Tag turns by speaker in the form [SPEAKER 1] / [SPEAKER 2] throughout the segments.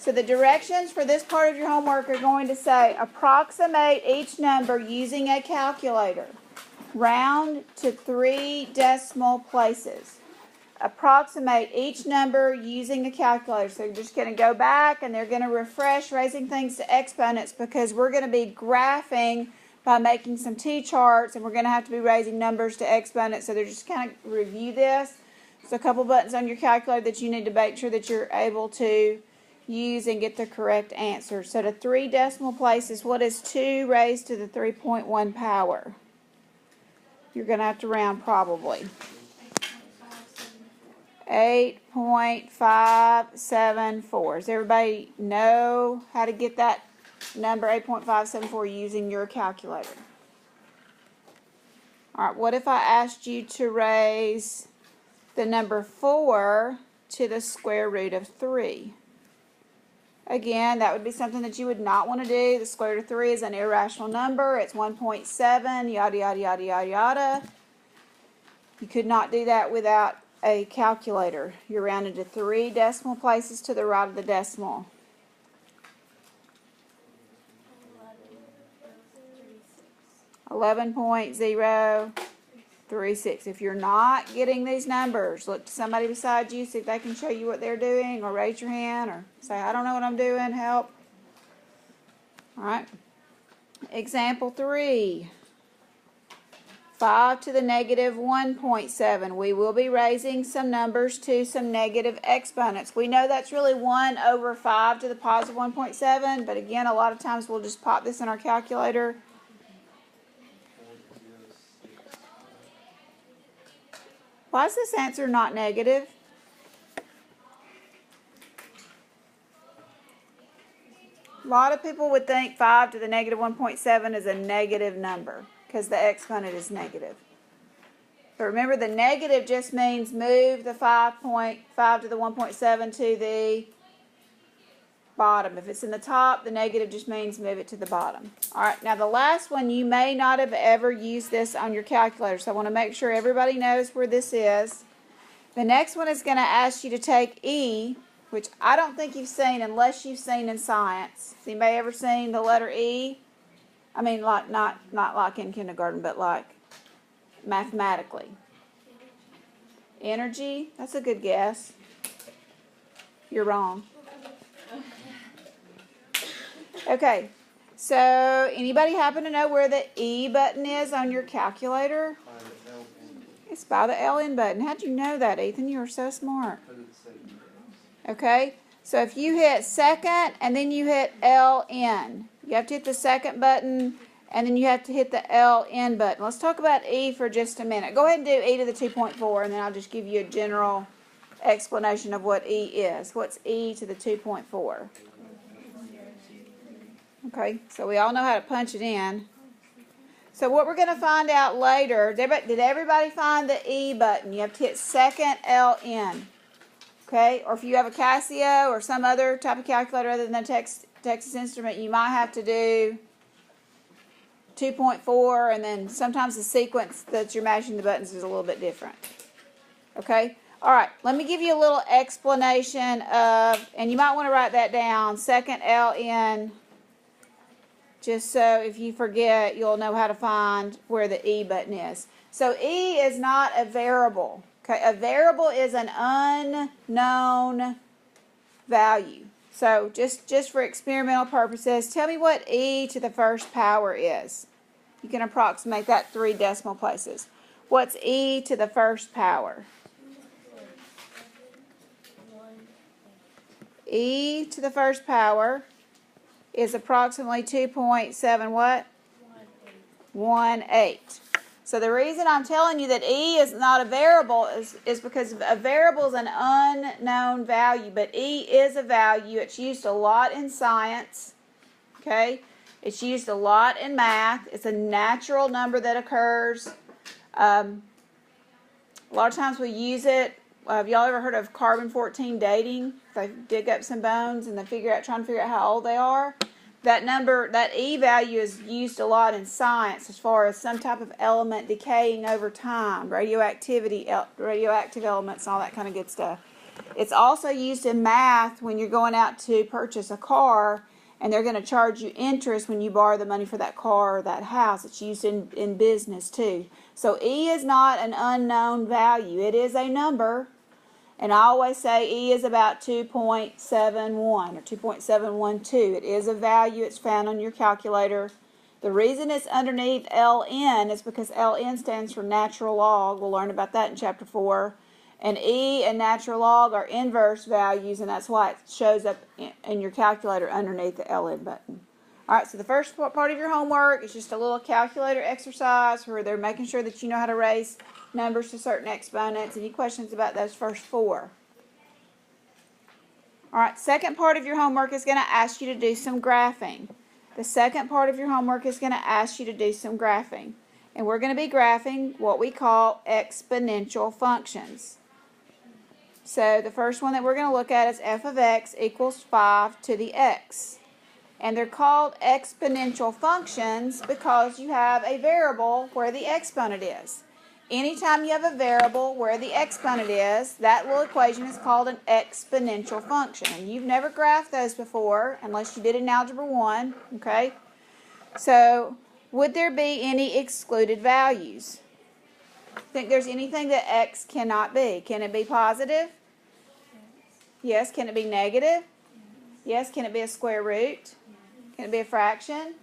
[SPEAKER 1] So the directions for this part of your homework are going to say approximate each number using a calculator. Round to 3 decimal places. Approximate each number using a calculator. So you're just going to go back and they're going to refresh raising things to exponents because we're going to be graphing by making some t-charts and we're going to have to be raising numbers to exponents. So they're just kind of review this. So a couple buttons on your calculator that you need to make sure that you're able to use and get the correct answer. So to 3 decimal places, what is 2 raised to the 3.1 power? You're going to have to round probably. 8.574. Does everybody know how to get that number 8.574 using your calculator? All right, what if I asked you to raise the number 4 to the square root of 3? Again, that would be something that you would not want to do. The square root of 3 is an irrational number. It's 1.7, yada, yada, yada, yada, yada. You could not do that without a calculator. You're rounded to 3 decimal places to the right of the decimal. 11.036. If you're not getting these numbers, look to somebody beside you, see if they can show you what they're doing, or raise your hand, or say, I don't know what I'm doing, help. All right. Example 3. 5 to the negative 1.7. We will be raising some numbers to some negative exponents. We know that's really 1 over 5 to the positive 1.7, but again, a lot of times we'll just pop this in our calculator. Why is this answer not negative? A lot of people would think 5 to the negative 1.7 is a negative number because the exponent is negative. But remember, the negative just means move the 5.5 to the 1.7 to the bottom. If it's in the top, the negative just means move it to the bottom. All right, now the last one, you may not have ever used this on your calculator, so I want to make sure everybody knows where this is. The next one is going to ask you to take E, which I don't think you've seen unless you've seen in science. Has anybody ever seen the letter E? I mean, like not like in kindergarten, but like mathematically. Energy? That's a good guess. You're wrong. Okay, so anybody happen to know where the E button is on your calculator? It's by the LN button. How'd you know that, Ethan? You are so smart. Okay, so if you hit second and then you hit LN, you have to hit the second button and then you have to hit the LN button. Let's talk about E for just a minute. Go ahead and do E to the 2.4 and then I'll just give you a general explanation of what E is. What's E to the 2.4? Okay, so we all know how to punch it in. So what we're going to find out later, did everybody find the E button? You have to hit second LN. Okay, or if you have a Casio or some other type of calculator other than a Texas Instrument, you might have to do 2.4, and then sometimes the sequence that you're mashing the buttons is a little bit different. Okay, all right, let me give you a little explanation of, and you might want to write that down, second LN, just so if you forget, you'll know how to find where the E button is. So E is not a variable. Okay, a variable is an unknown value. So just for experimental purposes, tell me what E to the first power is. You can approximate that 3 decimal places. What's E to the first power? E to the first power is approximately 2.7 what? 18. So the reason I'm telling you that E is not a variable is because a variable is an unknown value, but E is a value. It's used a lot in science, okay? It's used a lot in math. It's a natural number that occurs. A lot of times we use it. Have y'all ever heard of carbon-14 dating? They dig up some bones and they trying to figure out how old they are. That number, that E value is used a lot in science as far as some type of element decaying over time, radioactive elements and all that kind of good stuff. It's also used in math when you're going out to purchase a car and they're going to charge you interest when you borrow the money for that car or that house. It's used in business too. So E is not an unknown value. It is a number. And I always say E is about 2.71 or 2.712. It is a value. It's found on your calculator. The reason it's underneath LN is because LN stands for natural log. We'll learn about that in Chapter 4. And E and natural log are inverse values, and that's why it shows up in your calculator underneath the LN button. All right, so the first part of your homework is just a little calculator exercise where they're making sure that you know how to raise numbers to certain exponents. Any questions about those first four? All right, second part of your homework is going to ask you to do some graphing. The second part of your homework is going to ask you to do some graphing. And we're going to be graphing what we call exponential functions. So the first one that we're going to look at is f of x equals 5 to the x. And they're called exponential functions because you have a variable where the exponent is. Anytime you have a variable where the exponent is, that little equation is called an exponential function. And you've never graphed those before unless you did in Algebra 1, okay? So, would there be any excluded values? Think there's anything that x cannot be? Can it be positive? Yes. Can it be negative? Yes. Can it be a square root? Can it be a fraction?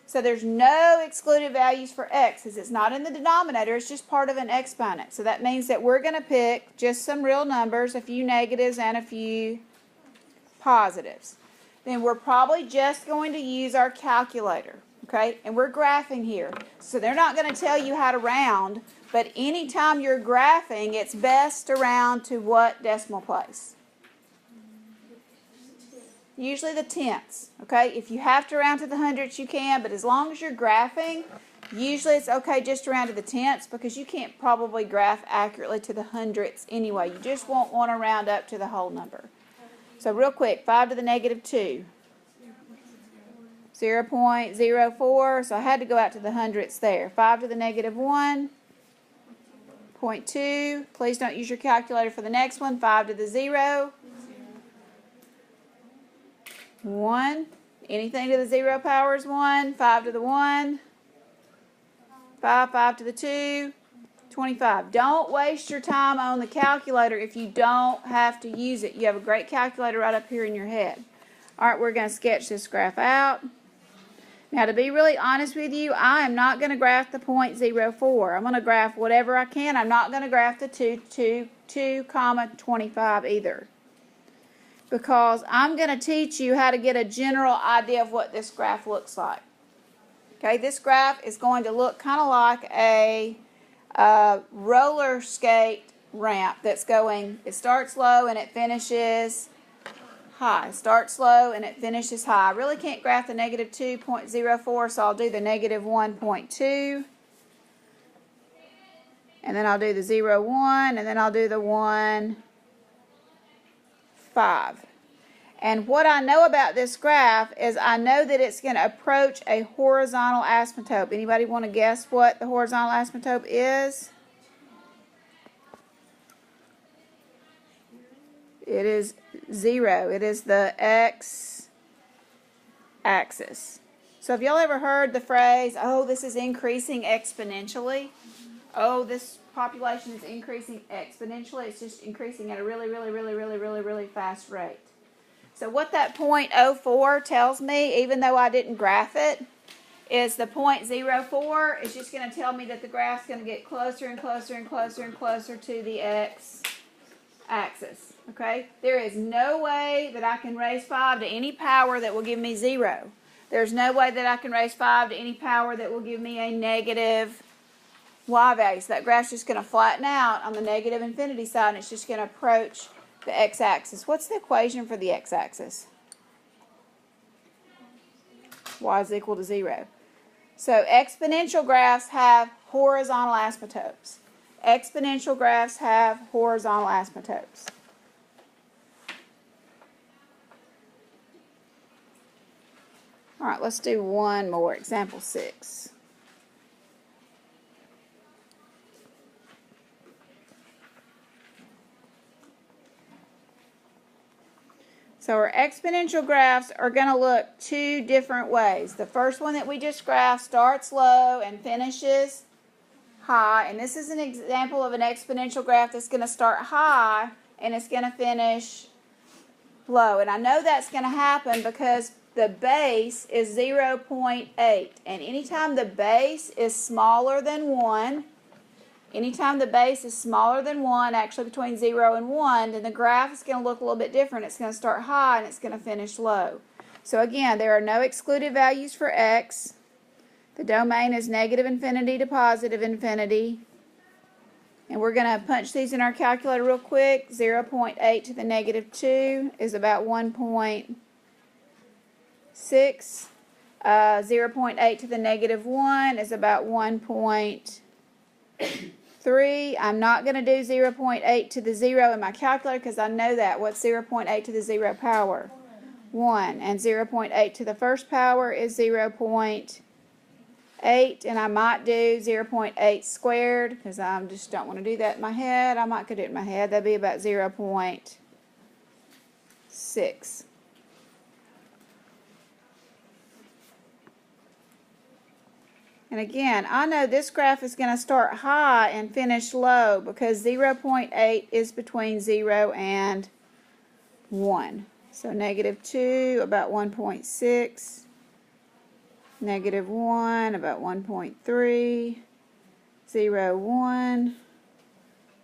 [SPEAKER 1] So there's no excluded values for x, as it's not in the denominator, it's just part of an exponent. So that means that we're going to pick just some real numbers, a few negatives and a few positives. Then we're probably just going to use our calculator, okay? And we're graphing here. So they're not going to tell you how to round, but anytime you're graphing, it's best to round to what decimal place? Usually the tenths, okay? If you have to round to the hundredths, you can, but as long as you're graphing, usually it's okay just to round to the tenths because you can't probably graph accurately to the hundredths anyway. You just won't want to round up to the whole number. So real quick, 5 to the negative 2. 0.04, so I had to go out to the hundredths there. 5 to the negative 1. 0.2. Please don't use your calculator for the next one. 5 to the 0. 1. Anything to the 0 power is 1. 5 to the 1. 5 to the 2. 25. Don't waste your time on the calculator if you don't have to use it. You have a great calculator right up here in your head. All right, we're going to sketch this graph out. Now, to be really honest with you, I am not going to graph the 0.04. I'm going to graph whatever I can. I'm not going to graph the 2,25 either, because I'm going to teach you how to get a general idea of what this graph looks like. Okay, this graph is going to look kind of like a roller skate ramp that's going, it starts low and it finishes high. It starts low and it finishes high. I really can't graph the negative 2.04, so I'll do the negative 1.2. And then I'll do the 0, 1, and then I'll do the 1, 5. And what I know about this graph is I know that it's going to approach a horizontal asymptote. Anybody want to guess what the horizontal asymptote is? It is 0. It is the x-axis. So have y'all ever heard the phrase, oh, this is increasing exponentially? Oh, this population is increasing exponentially. It's just increasing at a really fast rate. So what that 0.04 tells me, even though I didn't graph it, is the 0.04 is just going to tell me that the graph's going to get closer and closer and closer and closer to the x-axis. Okay? There is no way that I can raise 5 to any power that will give me 0. There's no way that I can raise 5 to any power that will give me a negative y value. So that graph's just going to flatten out on the negative infinity side, and it's just going to approach the x-axis. What's the equation for the x-axis? Y is equal to 0. So exponential graphs have horizontal asymptotes. Exponential graphs have horizontal asymptotes. All right, let's do one more. Example 6. So our exponential graphs are going to look two different ways. The first one that we just graphed starts low and finishes high. And this is an example of an exponential graph that's going to start high and it's going to finish low. And I know that's going to happen because the base is 0.8. And anytime the base is smaller than 1, actually between 0 and 1, then the graph is going to look a little bit different. It's going to start high and it's going to finish low. So again, there are no excluded values for x. The domain is negative infinity to positive infinity. And we're going to punch these in our calculator real quick. 0.8 to the negative 2 is about 1.6. 0.8 to the negative 1 is about 1.3. I'm not going to do 0.8 to the 0 in my calculator because I know that. What's 0.8 to the 0 power? 1. And 0.8 to the first power is 0.8. And I might do 0.8 squared because I just don't want to do that in my head. I might could do it in my head. That'd be about 0.6. And again, I know this graph is going to start high and finish low because 0.8 is between 0 and 1. So negative 2, about 1.6. Negative 1, about 1.3. 0, 1.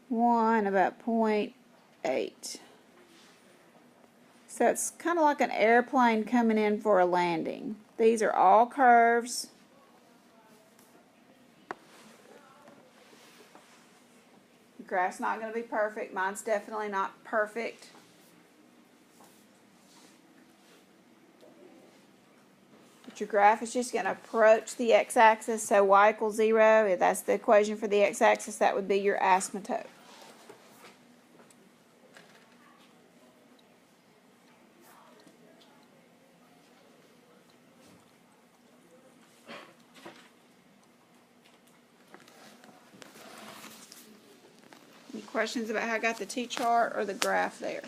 [SPEAKER 1] 1, about 0.8. So it's kind of like an airplane coming in for a landing. These are all curves. The graph's not going to be perfect. Mine's definitely not perfect. But your graph is just going to approach the x-axis, so y equals 0. If that's the equation for the x-axis, that would be your asymptote. Any questions about how I got the t-chart or the graph there?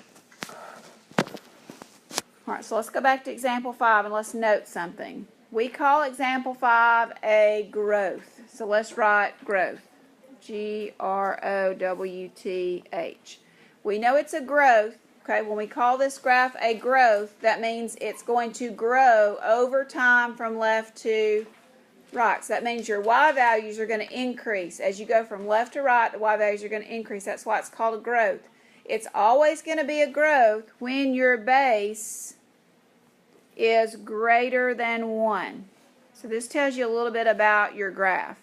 [SPEAKER 1] Alright, so let's go back to example 5 and let's note something. We call example 5 a growth. So let's write growth. G-R-O-W-T-H. We know it's a growth. Okay, when we call this graph a growth, that means it's going to grow over time from left to right. So that means your y values are going to increase. As you go from left to right, the y values are going to increase. That's why it's called a growth. It's always going to be a growth when your base is greater than 1. So this tells you a little bit about your graph.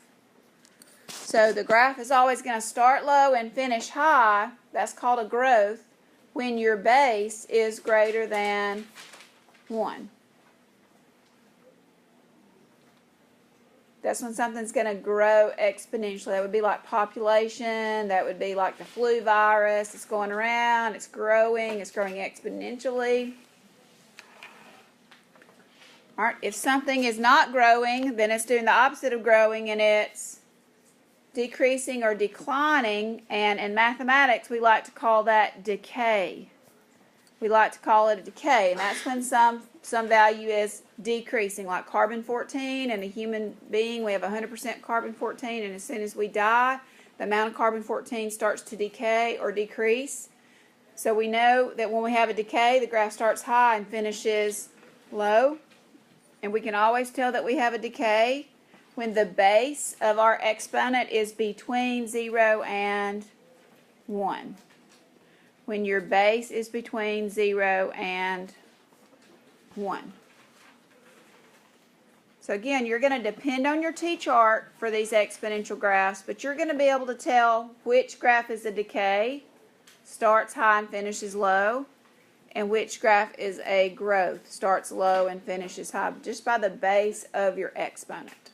[SPEAKER 1] So the graph is always going to start low and finish high. That's called a growth when your base is greater than 1. That's when something's going to grow exponentially. That would be like population. That would be like the flu virus. It's going around. It's growing exponentially. All right. If something is not growing, then it's doing the opposite of growing, and it's decreasing or declining. And in mathematics, we like to call that decay. We like to call it a decay, and that's when some value is decreasing, like carbon-14. In a human being, we have 100% carbon-14, and as soon as we die, the amount of carbon-14 starts to decay or decrease. So we know that when we have a decay, the graph starts high and finishes low. And we can always tell that we have a decay when the base of our exponent is between 0 and 1. When your base is between 0 and 1. So again, you're going to depend on your t-chart for these exponential graphs, but you're going to be able to tell which graph is a decay, starts high and finishes low, and which graph is a growth, starts low and finishes high, just by the base of your exponent.